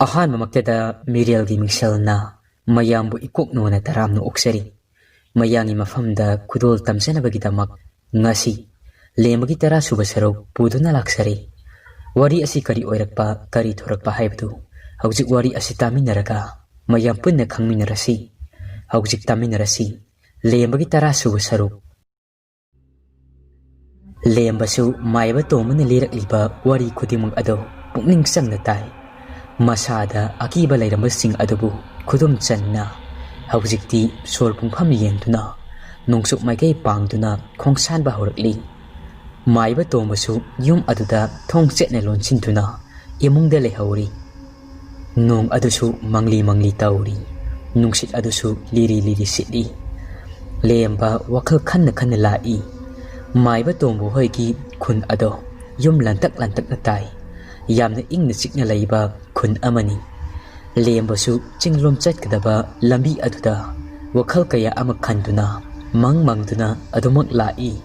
ꯑꯍꯥꯟꯕꯃꯛꯇꯗ Meerel Gi Mingselna mayambu ikoknona taramno oksari mayangi mafamda khudol tamjanabagidamak ngasi lembagi tara suba sarok puduna laksari wari asi kari oirakpa kari thorakpa haibdu haujik wari asi taminaraga mayam punna khangminarasi haujik taminarasi lembagi tara suba sarok lembasu maiba tomana lirakliba wari khudimang ado pukning sangna tai masada akiba lairamsing adubu khudum channa haujikti sor pungpham yenduna nungsuk maikai pangduna khongsan ba horakli maiba tomasu yum aduda thongchetna lonchintuna imungda lehauri nong adusu mangli tauri nungsit adusu liri sitli lemba wakhal khanna lai maiba tombu hoigi khun ado yum lantak na tai yamna ingna chikna laiba khun amani lembasu chinglom chatkadaba lambi aduda wakhal kaya ama khanduna mangduna adumak lai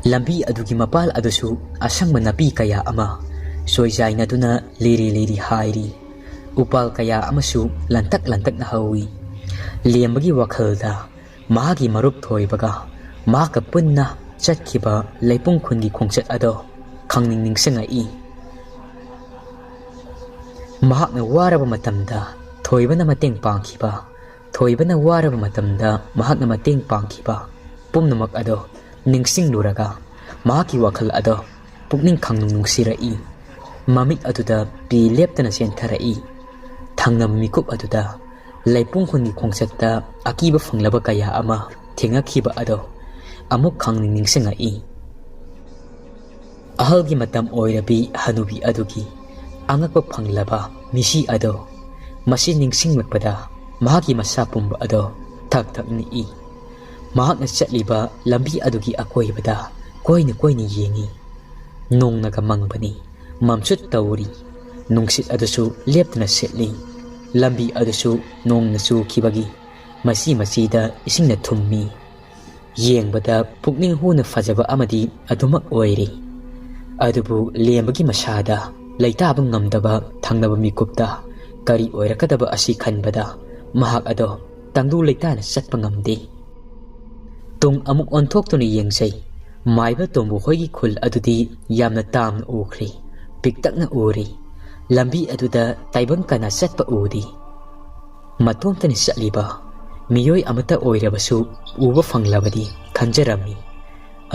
lambi adugi mapal adusu asangma napi kaya ama soijaina duna liri hairi upal kaya amasu lantak na hawi lembagi wakhalda magi marup thoibaga maka punna chatkiba leipung khungi khongchat ado khangning sengai mahakna waraba matamda thoibana mateng pangkhiba thoibana waraba matamda mahakna mateng pangkhiba pumnamak ado ningsing luraga mahaki wakhal ado pukning khangnung nungsirai mamik aduda pi leptana sentharai thangnam mikup aduda leipung khungi khongchatta akiba fanglaba kaya ama thengakhiba ado amuk khangning ningsengai ahalgi matam oirabi hanubi adugi angakpa phanglaba misi ado masi ningsinglakpada mahaki masa pumba ado thak ni mahakna chatliba lambi adugi akoibada koina yengi nongnaga mangbani mamchut tawri nungsit adusu leptna setli lambi adusu nongna su khibagi masida isingna thummi yengbada pukning huna fajaba amadi adumak oiri adubu lembagi masada laitaba ngamdaba thangnaba mikupta kari oirakadaba asi khanbada mahak ado tangdu laitana chatpa ngamde tung amuk onthoktuni yengsai maiba tombu hoigi khul adudi yamna tamna ukhri piktakna uri lambi aduda taibang kana chatpa udi matomtani chatliba miyoi amata oirabasu uba fanglabadi khanjarami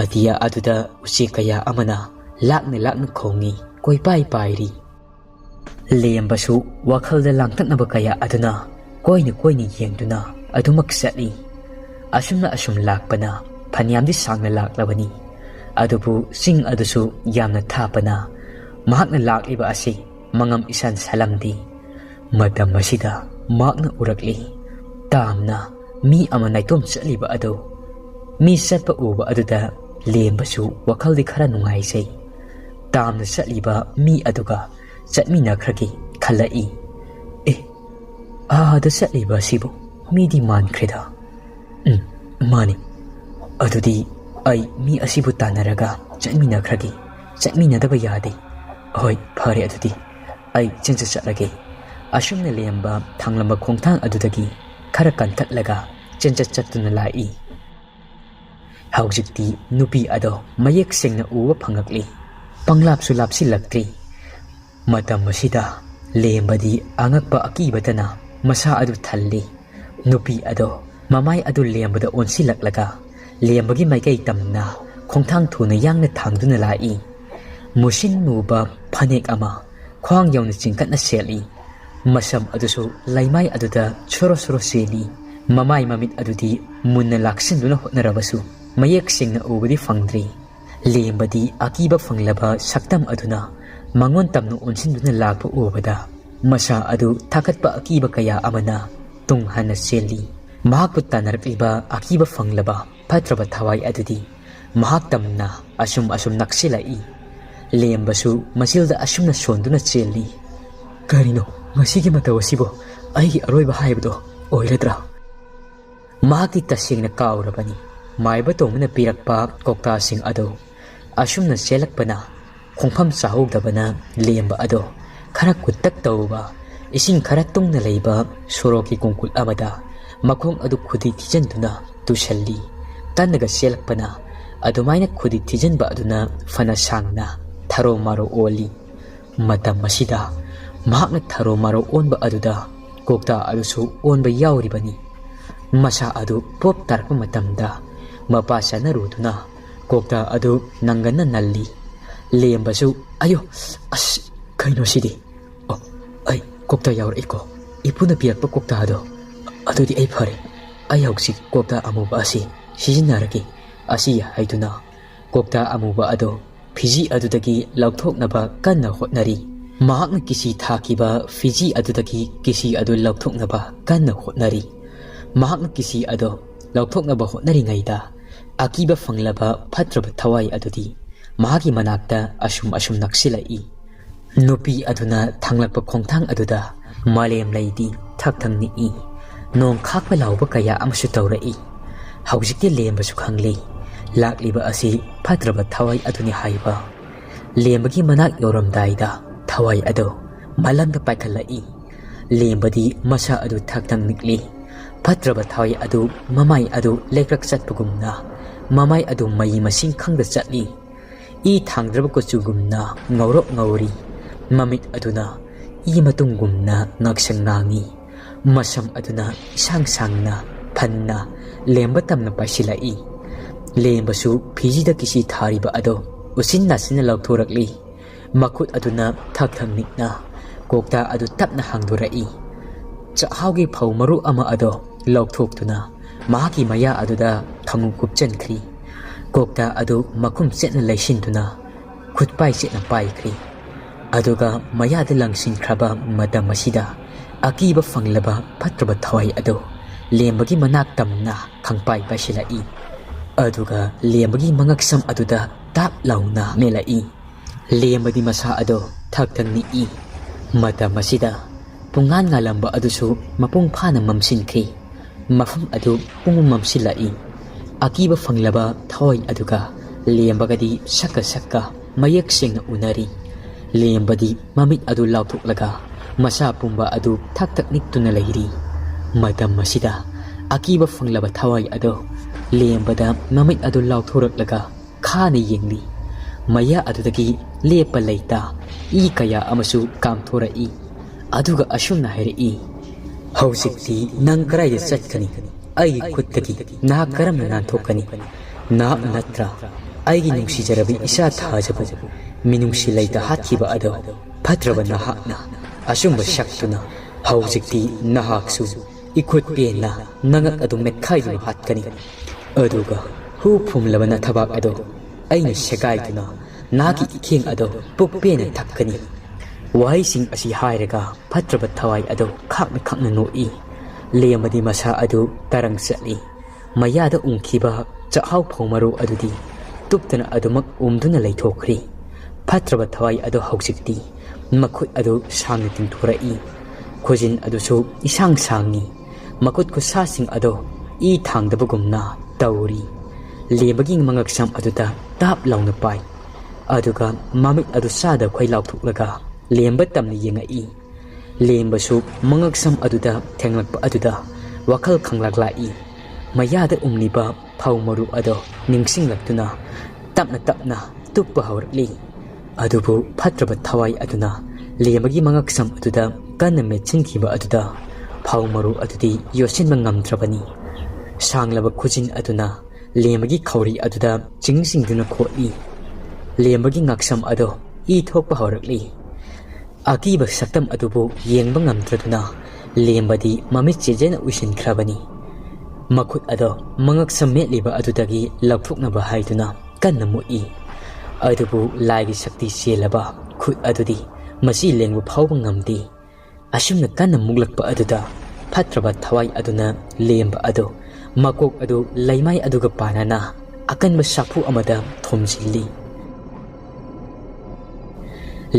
adia aduda uchi kaya amana lakna khongi koi pairi lembasu wakhalda langtaknaba kaya aduna koina yengduna adumak satli asum lakpana phanyamdi sangna laklabani adubu sing adusu yamna thapana mahakna lakliba asi mangam isan salamdi madam masida makna urakli tamna mi ama naitom chatliba ado mi satpa uba aduda lembasu wakhaldi khara nungaisai tamna chatliba mi aduga chatmina khragi khalai da chatliba sibu midi mankreda mani adudi ai mi asibu tanaraga chatmina khragi chatmina daba yade hoi phare adudi ai chencha chatlage asumna lemba thanglamba khongthang adudagi khara kanthatlaga chencha chattuna lai haujikti nupi ado mayek sengna uwa phangakli panglapsu lapsi laktri matam masida lembadi angakpa akibadana masa adu thalli nupi ado mamai adu lembada onsilaklaga lembagi maikai tamna khongthang thuna yangna thangduna lai musin nuba phanek ama khwang yauna chingkatna seli masam adusu laimai aduda choro seli mamai mamit adudi munna laksinduna hotnarabasu mayek singna ubadi fangdri lembadi akiba fanglaba saktam aduna mangon tamnu onsinduna lakpa ubada masa adu thakatpa akiba kaya amana tunghana seli mahakpu tanarpiba akiba fanglaba phatraba thawai adudi mahak tamna asum naksilai lembasu masilda asumna sonduna cheli karino ngasigi matawasibo ai aroiba haibdo oiradra mahakti tasingna kaurabani maiba tomna pirakpa kokta sing ado asumna selakpana khongpham sahogdabana lemba ado khara kutak tauba ising khara tungna leiba soroki kongkul amada makhong adu khudi thijanduna tusalli tanaga selakpana adumaina khudi thijanba aduna fana sangna tharo maro oli matam masida mahakna tharo maro onba aduda kokta adusu onba yauribani masa adu pop tarpa matamda mapa sanaruduna kokta adu nangana nalli lembasu ayo as kaino sidi oh ai kokta yaur iko ipuna piakpa kokta ado adudi ai phare ai hausi kokta amuba asi sizinaraki asi haiduna kokta amuba ado fiji adudagi laukthoknaba kanna hotnari mahakna kisi thakiba fiji adudagi kisi adu laukthoknaba kanna hotnari mahakna kisi ado laukthoknaba hotnari ngaida akiba fanglaba phatraba thawai adudi mahaki manakta asum naksilai nupi aduna thanglakpa khongthang aduda malem leidi thakthang ni i nong khakpa lawba kaya amsu tawrai haujikti lembasu khangli lakliba asi phatraba thawai aduni haiba lembagi manak yoramdaida thawai ado malamda paikhalai lembadi masa adu thakthang nikli phatraba thawai adu mamai adu lekrak satpugumna mamai adu mai masing khangda chatli i thangdraba ko chugumna ngawrok ngawri mamit aduna i matungumna ngaksang nangi masam aduna sang-sangna phanna lemba tamna paisilai lembasu phijida kisi thariba ado usinna sina lauthorakli makhut aduna thakthang nikna kokta adu tapna hangdurai chahaugi phau maru ama ado lauthoktuna mahaki maya aduda thangu kupchankhri kokta adu makhum setna leisinduna khutpai setna paikhri aduga mayada langsing khraba madam asida akiba fanglaba phatraba thawai ado lembagi manak tamna khangpai pasilai aduga lembagi mangaksam aduda tap launa melai lembadi masa ado thakthang ni i madam asida pungan ngalamba adusu mapung phana mamsinkhri mafum adu pung mamsilai akiba fanglaba thawai aduga lembagadi sakka mayak sengna unari lembadi mamit adu lauthuklaga masa pumba adu thak niktuna leiri madam masida akiba fanglaba thawai ado lembada mamit adu lauthoraklaga khana yengli maya adudagi lepa leita i kaya amasu kamthorai aduga ashunna hairi hausikti nang karaida chatkani ai khuttagi na karam nan thokani na natra aigi nungsijarabi isa thajabu minungsi leita hatkiba ado phatraba nahakna asumba shaktuna hausikti nahaksu ikhut pena nangak adu mekhaidu hatkani aduga hu phumlabana thabak ado aina shekaituna nagi ikheng ado pupena thakkani waising asi hairaga phatraba thawai ado khakna noi lemadi masa adu tarang sali mayada ungkhiba chahau phaumaru adudi tuptana adumak umduna leithokri phatraba thawai ado hausikti makhut adu sangni tingthurai khojin adusu isang sangi makut ko sasing ado i thangdabugumna tauri lembagi mangaksam aduda tap launa pai aduga mamit adu sada khoi lauthuklaga lemba tamni yengai lembasu mangaksam aduda thenglakpa aduda wakhal khanglaklai mayada umliba phaumaru ado ningsinglaktuna tapna tuppa hawrli adubu phatraba thawai aduna lemagi mangaksam aduda kanna mechinkiba aduda phaumaru adudi yosinba ngamdrabani sanglaba khujin aduna lemagi khawri aduda chingsingduna kholi lemagi ngaksam ado i thokpa hawrakli akiba saktam adubu yengba ngamdraduna lembadi mamit chejena usinkrabani makhut ado mangaksam metliba adudagi laukthoknaba haiduna kanna moi adubu laigi sakti selaba khut adudi masi lengbu phawba ngamdi asumna kanna muglakpa aduda phatraba thawai aduna lemba ado makok adu laimai aduga panana akanba sakphu amada thomjilli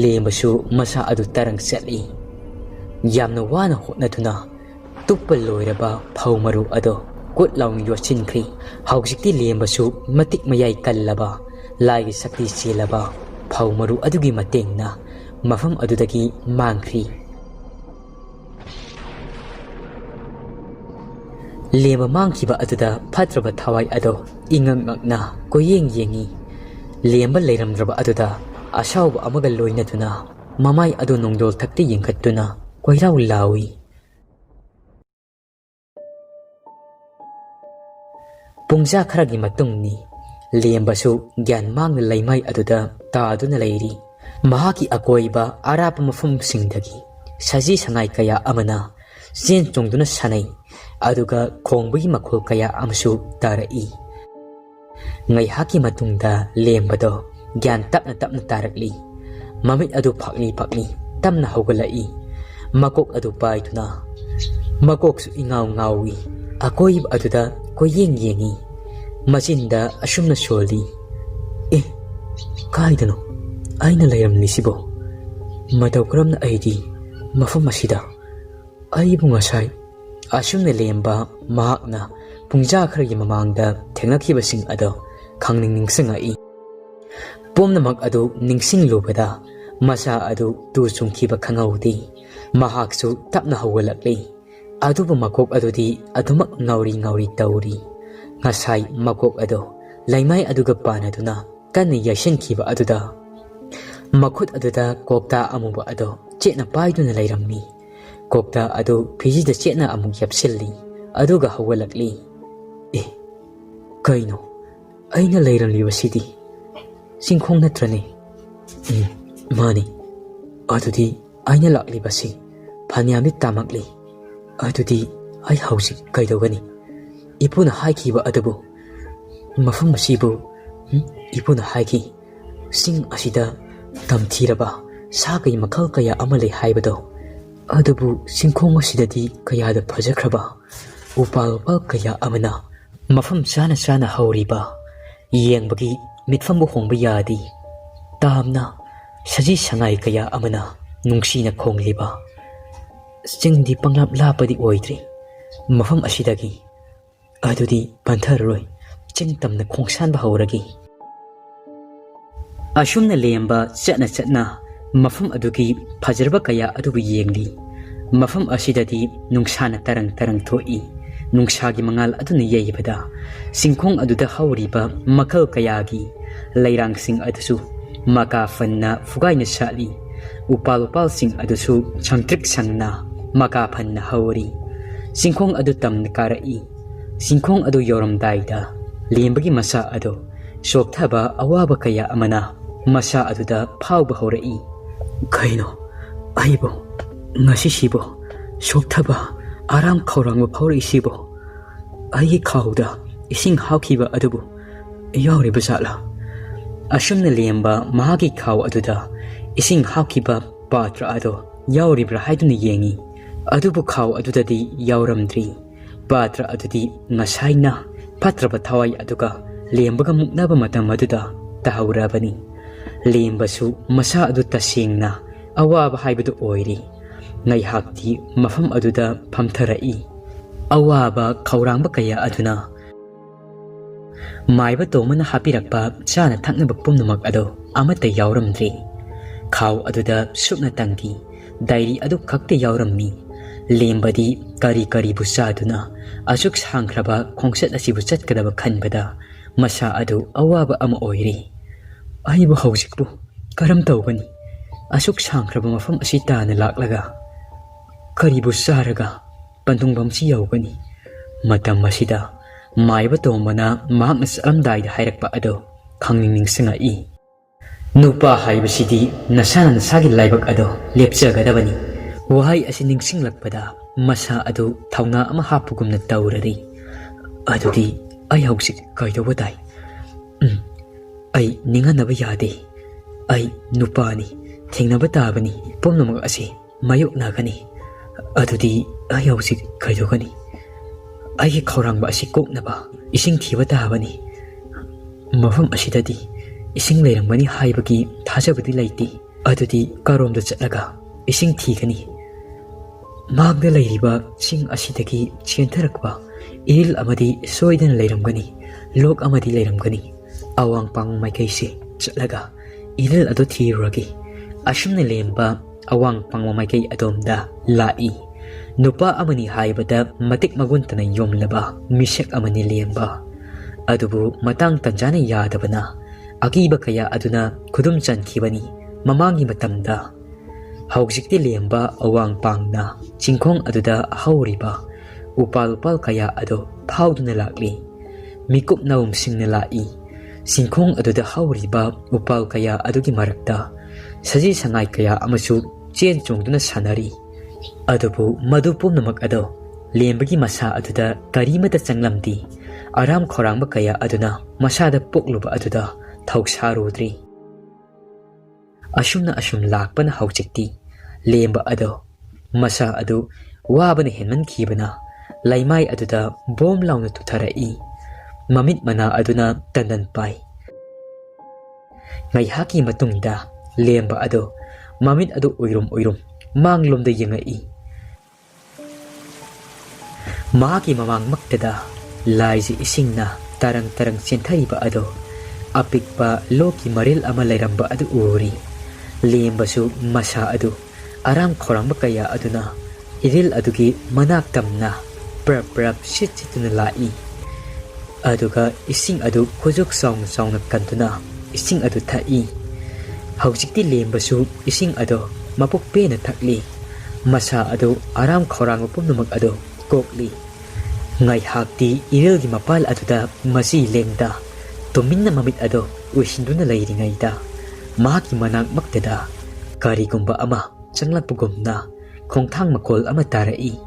lembasu masa adu tarang sali yamna wana hotnatuna tuppa loiraba phaumaru ado kut laung yosinkhri hausikti lembasu matik mayai kallaba laigi sakti selaba phaumaru adugi matengna mafam adudagi mangkhri. Lemba mangkhiba aduda phatraba thawai ado ingangna koyeng yengi. Lemba leiramdraba aduda asauba amaga loinatuna mamai adu nongdol thakti yengkhattuna koirau lawi. Pungja kharagi matungni lembasu gyan mangna laimai aduda taaduna leiri. Mahaki akoiba arapa mafumsingdagi saji sangai kaya amana zen chongduna sanai aduga khongbagi makhol kaya amsu tarai. Ngai haki matungda lembado gyan tapna tapna tarakli. Mamit adu phakli phakli tamna hogalai. Makok adu paituna makok su ingaw ngawi. Akoib aduda koyeng yengi. Machinda asumna soli. Kaidano aina layramni sibo. Mataw karamna aidi mafam asida. Aibu ngasai asumna lemba mahakna pungja kharagi mamangda thengnakibasing ado khangning ningsingai. Pomnamak adu ningsing lubada masa adu tu chungkiba khangawdi. Mahaksu tapna hawalakli. Aduba makok adudi adumak ngauri ngauri tauri. Ngasai makok ado laimai aduga panaduna kanni yashinkhiba aduda. Makhut aduda kokta amuba ado chetna paiduna layrammi. Kokta adu phijida chetna amuk yapsilli aduga hawalakli. Kaino aina layramlibasidi singkhong natrane. Mani adudi aina laklibasi phanyamni tamakli. Adudi ai hausik kaidogani. Ipuna haikhiba adubu mafam asibu ipuna haiki sing asida tamthiraba sagai makhal kaya amale haibado. Adubu singkhong asidadi kayada phajakhraba upal kaya amana mafam chana chana hauriba yengbagi mitfambu hongba yadi. Tamna saji sangai kaya amana nungsina khongliba. Singdi panglap lapadi oidri mafam asidagi adudi pantharoi chingtamna khongsanba hauragi. Asumna lemba chatna mafam adugi phajarba kaya adubu yengli. Mafam asidadi nungsana tarang tarang thoi. Nungsagi mangal aduna yeibada singkhong aduda hauriba makhal kayagi lairang sing adusu maka fanna fugaina sali. Upal sing adusu changtrik sangna maka fanna hauri. Singkhong adu tamna karai. Singkhong adu yoramdaida lembagi masa adu sokthaba awaba kaya amana masa aduda phawba horai. Kaino aibo ngasi sibo sokthaba aram khawrangba phawri sibo. Ai khawda ising hawkhiba adubu yawriba sala. Asumna lemba mahagi khaw aduda ising hawkhiba patra ado yawribra haiduna yengi. Adubu khaw adudadi yawramdri. Patra adudi ngasaina phatraba thawai aduga lembaga muknaba matam aduda tahawrabani. Lembasu masa adu tasingna awaba haibadu oiri. Ngai hakti mafam aduda phamtharai. Awaba khawrangba kaya aduna maiba tomana hapirakpa chana thaknaba pumnamak ado amata yawramdri. Khaw aduda sukna tangki dairi adu khakte yawrammi. Lembadi kari busaduna asuk sangkraba khongsat asibu chatkadaba khanbada masa adu awaba ama oiri. Aibu hausikbu karam tawbani asuk sangkraba mafam asitana laklaga kari busaraga pantungbamsi yawgani. Matam masida maiba tomana mahakna salamdaida hairakpa ado khangningsingai. Nupa haibasidi nasana nasagi laibak ado lepchagadabani. Wahai asi ningsinglakpada masa adu thauna ama hapugumna taurari. Adudi ai hausik kaidawdai. Ai ninganaba yade. Ai nupani thengnaba tabani pomnamak asi mayoknagani. Adudi ai hausik kaidogani. Ai khawrangba asi koknaba ising thiba tabani. Mafam asidadi ising leirangmani haibagi thajabadi laiti. Adudi karomda chatlaga ising thigani. Magda layriba sing asidagi chentharakba il amadi soidana layramgani lok amadi layramgani. Awang pang maikaisi chatlaga ilal adu thiruragi Asumna Lemba awang pangmamaykay adomda lai. Nupa amani haibada matik maguntana yomlaba misyak amani Lemba. Adubu matang tanjana yadabana akiba kaya aduna kudum chankibani mamangi matamda. Haujikti Lemba awang pangna chingkong aduda hauriba upal kaya ado pauduna lakli. Mikup naum singna lai. Singkong aduda hauriba upal kaya adugi marakta. Saji sangay kaya amasu chen chongduna sanari. Adubu madu pumnamak ado Lembagi masa aduda karimata changlamdi. Aram khorangba kaya aduna masada pokluba aduda thausarudri. Asumna asum lakpana haujikti Lemba ado masa adu wabana henman kibana laimai aduda bom launa tutharai. Mamit mana aduna tandan pai. Ngaihaki matungda Lemba ado mamit ado uirum manglomda yengai. Mahaki mamang maktada laisi isingna tarang senthaiba ado apikpa loki maril ama lairamba adu uri. Lembasu masa adu aram khorangba kaya aduna iril adugi manak tamna prap sitituna lai. Aduga ising adu khojok sauna kantuna ising adu thai. Haujikti Lembasu ising ado mapuk pena thakli. Masa ado aram khorang pumnamak ado kokli. Ngay hakti iril gi mapal aduda masi lengda. Tuminna mamit ado uisinduna layringayda. Mahaki manang maktada karigumba ama changlapugumna khongthang makol ama tarai.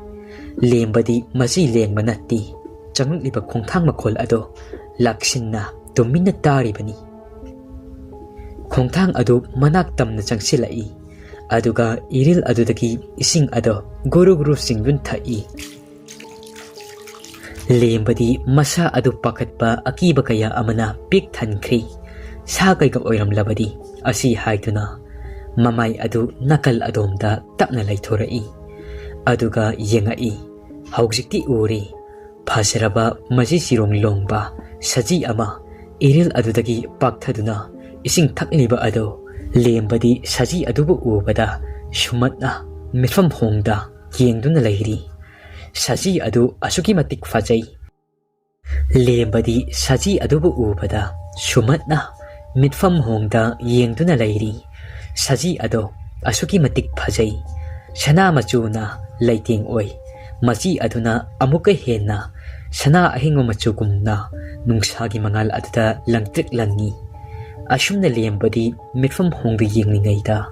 Lembadi masi leng manati changliba khongthang makol ado laksinna tuminna taribani. Khongthang ado manak tamna changsilai. Aduga iril adudagi ising ado guru singdun thai. Lembadi masa adu pakatpa akiba kaya amana pik thankri. Sakay ka oiram labadi asi haituna mamay adu nakal adomda tapna laythorai. Aduga yengai haujikti uri phasaraba masi sirong longba saji ama iril adudagi pakthaduna ising thakliba ado. Lembadi saji adubu ubada shumatna mitfam hongda yengduna layri. Saji adu asuki matik fajai. Lembadi saji adubu ubada shumatna mitfam hongda yengduna layri. Saji ado asuki matik fajai. Sana machuna layting oy. Maji aduna amuka hena. Sana ahingo machugumna nungsagi mangal aduda langtrik langi. Asumna Lembadi mitfam hongda yenglingayda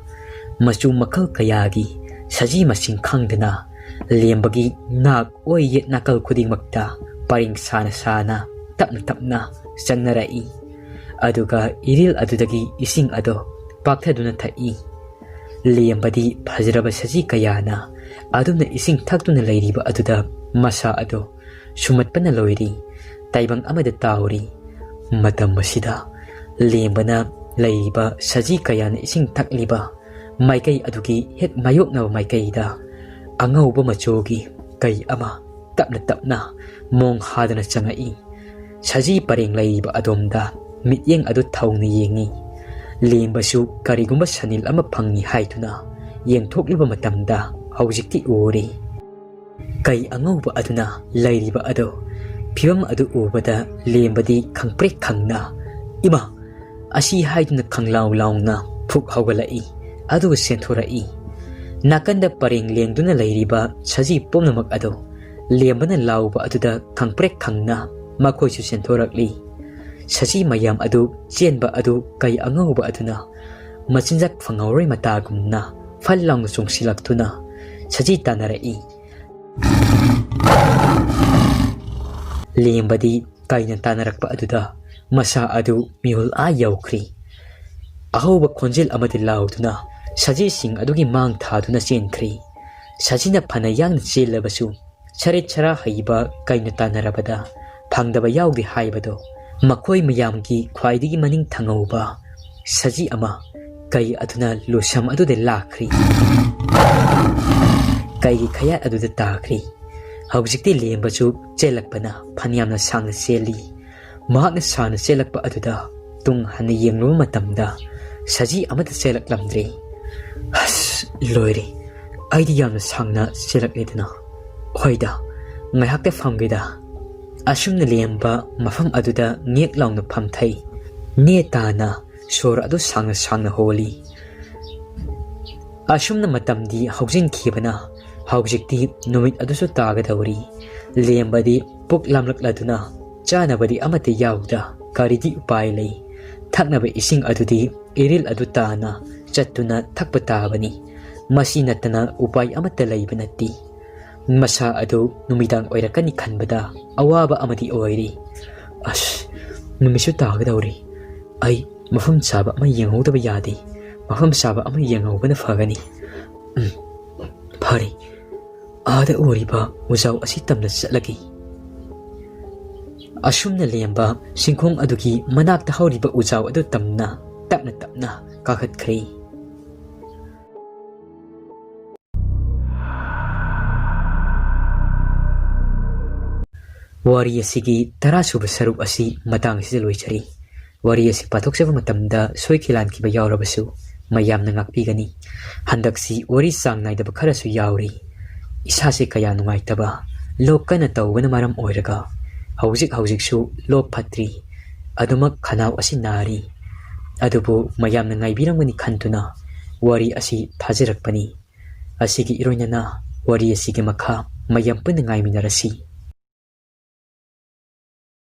machu makal kayagi saji masing khangdana Lembagi nak oy yet nakal khuding makta paring sana tapna sannarai. Aduga iril adudagi ising ado pakthaduna thai. Lembadi phajraba saji kayana adumna ising thakduna layriba aduda masa ado sumatpana loiri taibang amada tauri. Matam masida Lembana layba saji kayana ising takliba maikay adugi het mayok na maikayda angawba machogi kay ama tapna mong hadana changai. Saji paring layba adomda mityeng adu thawna yengi. Lembasu karigumba sanil ama phangi haituna yengthokliba matamda haujikti uri. Kay angawba aduna layriba ado phibam adu ubada Lembadi khangprek khangna ima asi haiduna khanglaw na phuk haugalai aduga senthorai. Nakanda paring lengduna layriba saji pumnamak ado Lembana lawba aduda khangprek khangna makoisu senthorakli. Saji mayam adu chenba adu kay angawba aduna machinjak phangawroi matagumna fallang chungsilaktuna saji tanarai. Lembadi kayna tanarakpa aduda masa adu mihul yaukri. Ahawba khonjel amadi lawduna saji sing adugi mang thaduna chenkri. Sajina phanayang chelabasu charit chara haiba kayna tanarabada phangdaba yaugdi haibado makoi mayamgi khwaidigi maning thangauba saji ama kay aduna lusam adude lakri. Kaygi khayat aduda takri. Haujikti Lembasu chelakpana phanyamna sangna seli. Mahakna sana selakpa aduda tung hana yenglu matamda saji amata selaklamdri. ꯑꯁ ꯂꯣꯏꯔꯦ ꯑꯩꯗꯤ ꯌꯥꯝꯅ ꯁꯥꯡꯅ ꯆꯦꯜꯂꯛꯂꯦꯗꯅ ꯍꯣꯏꯗ ꯉꯥꯏꯍꯥꯛꯇ ꯐꯝꯒꯦꯗ ꯑꯁꯨꯝꯅ ꯂꯦꯝꯕ ꯃꯐꯝ ꯑꯗꯨꯗ ꯉꯦꯛ ꯂꯥꯎꯅ ꯐꯝꯊꯩ ꯅꯦ ꯇꯥꯅ ꯁꯣꯔ ꯑꯗꯨ ꯁꯥꯡꯅ ꯁꯥꯡꯅ ꯍꯣꯜꯂꯤ ꯑꯁꯨꯝꯅ ꯃꯇꯝꯗꯤ ꯍꯧꯖꯤꯟꯈꯤꯕꯅ ꯍꯧꯖꯤꯛꯇꯤ ꯅꯨꯃꯤꯠ ꯑꯗꯨꯁꯨ ꯇꯥꯒꯗꯧꯔꯤ ꯂꯦꯝꯕꯗꯤ ꯄꯨꯛ ꯂꯥꯝꯂꯛꯂꯗꯨꯅ ꯆꯥꯅꯕꯗꯤ ꯑꯃꯠꯇ ꯌꯥꯎꯗ ꯀꯔꯤꯗꯤ ꯎꯄꯥꯏ ꯂꯩ ꯊꯛꯅꯕ ꯏꯁꯤꯡ ꯑꯗꯨꯗꯤ ꯏꯔꯤꯜ ꯑꯗꯨ ꯇꯥꯅ ꯆꯠꯇꯨꯅ ꯊꯛꯄ ꯇꯥꯕꯅꯤ ꯃꯁꯤ ꯅꯠꯇꯅ ꯎꯄꯥꯏ ꯑꯃꯠꯇ ꯂꯩꯕ ꯅꯠꯇꯦ ꯃꯁꯥ ꯑꯗꯨ ꯅꯨꯃꯤꯗꯥꯡ ꯑꯣꯏꯔꯛꯀꯅꯤ ꯈꯟꯕꯗ ꯑꯋꯥꯕ ꯑꯃꯗꯤ ꯑꯣꯏꯔꯤ ꯑꯁ ꯅꯨꯃꯤꯠꯁꯨ ꯇꯥꯒꯗꯧꯔꯤ ꯑꯩ ꯃꯐꯝ ꯆꯥꯕ ꯑꯃ ꯌꯦꯡꯍꯧꯗꯕ ꯌꯥꯗꯦ ꯃꯐꯝ ꯆꯥꯕ ꯑꯃ ꯌꯦꯡꯍꯧꯕꯅ ꯐꯒꯅꯤ ꯐꯔꯦ ꯑꯥꯗ ꯎꯔꯤꯕ ꯎꯖꯥꯎ ꯑꯁꯤ ꯇꯝꯅ ꯆꯠꯂꯒꯦ ꯑꯁꯨꯝꯅ ꯂꯦꯝꯕ ꯁꯤꯡꯈꯣꯡ ꯑꯗꯨꯒꯤ ꯃꯅꯥꯛꯇ ꯍꯧꯔꯤꯕ ꯎꯖꯥꯎ ꯑꯗꯨ ꯇꯝꯅ ꯇꯞꯅ ꯇꯞꯅ ꯀꯥꯈꯠꯈ꯭ꯔꯦ ꯋꯥꯔꯤ ꯑꯁꯤꯒꯤ 10ꯁꯨꯕ ꯁꯔꯨꯛ ꯑꯁꯤ ꯃꯇꯥꯡꯁꯤꯗ ꯂꯣꯏꯖꯔꯤ ꯋꯥꯔꯤ ꯑꯁꯤ ꯄꯥꯊꯣꯛꯆꯕ ꯃꯇꯝꯗ ꯁꯣꯏꯈꯤ ꯂꯥꯟꯈꯤꯕ ꯌꯥꯎꯔꯕꯁꯨ ꯃꯌꯥꯝꯅ ꯉꯥꯛꯄꯤꯒꯅꯤ ꯍꯟꯗꯛꯁꯤ ꯋꯥꯔꯤ ꯆꯥꯡ ꯅꯥꯏꯗꯕ ꯈꯔꯁꯨ ꯌꯥꯎꯔꯤ ꯏꯁꯥꯁꯦ ꯀꯌꯥ ꯅꯨꯡꯉꯥꯏꯇꯕ ꯂꯣꯛ ꯀꯟꯅ ꯇꯧꯕꯅ ꯃꯔꯝ ꯑꯣꯏꯔꯒ ꯍꯧꯖꯤꯛꯁꯨ ꯂꯣꯛ ꯐꯠꯇ꯭ꯔꯤ ꯑꯗꯨꯃꯛ ꯈꯅꯥꯎ ꯑꯁꯤ ꯅꯥꯔꯤ ꯑꯗꯨꯕꯨ ꯃꯌꯥꯝꯅ ꯉꯥꯏꯕꯤꯔꯝꯒꯅꯤ ꯈꯟꯗꯨꯅ ꯋꯥꯔꯤ ꯑꯁꯤ ꯊꯥꯖꯔꯛꯄꯅꯤ ꯑꯁꯤꯒꯤ ꯏꯔꯣꯏꯅꯅ ꯋꯥꯔꯤ ꯑꯁꯤꯒꯤ ꯃꯈꯥ ꯃꯌꯥꯝ ꯄꯨꯟꯅ ꯉꯥꯏꯃꯤꯟꯅꯔꯁꯤ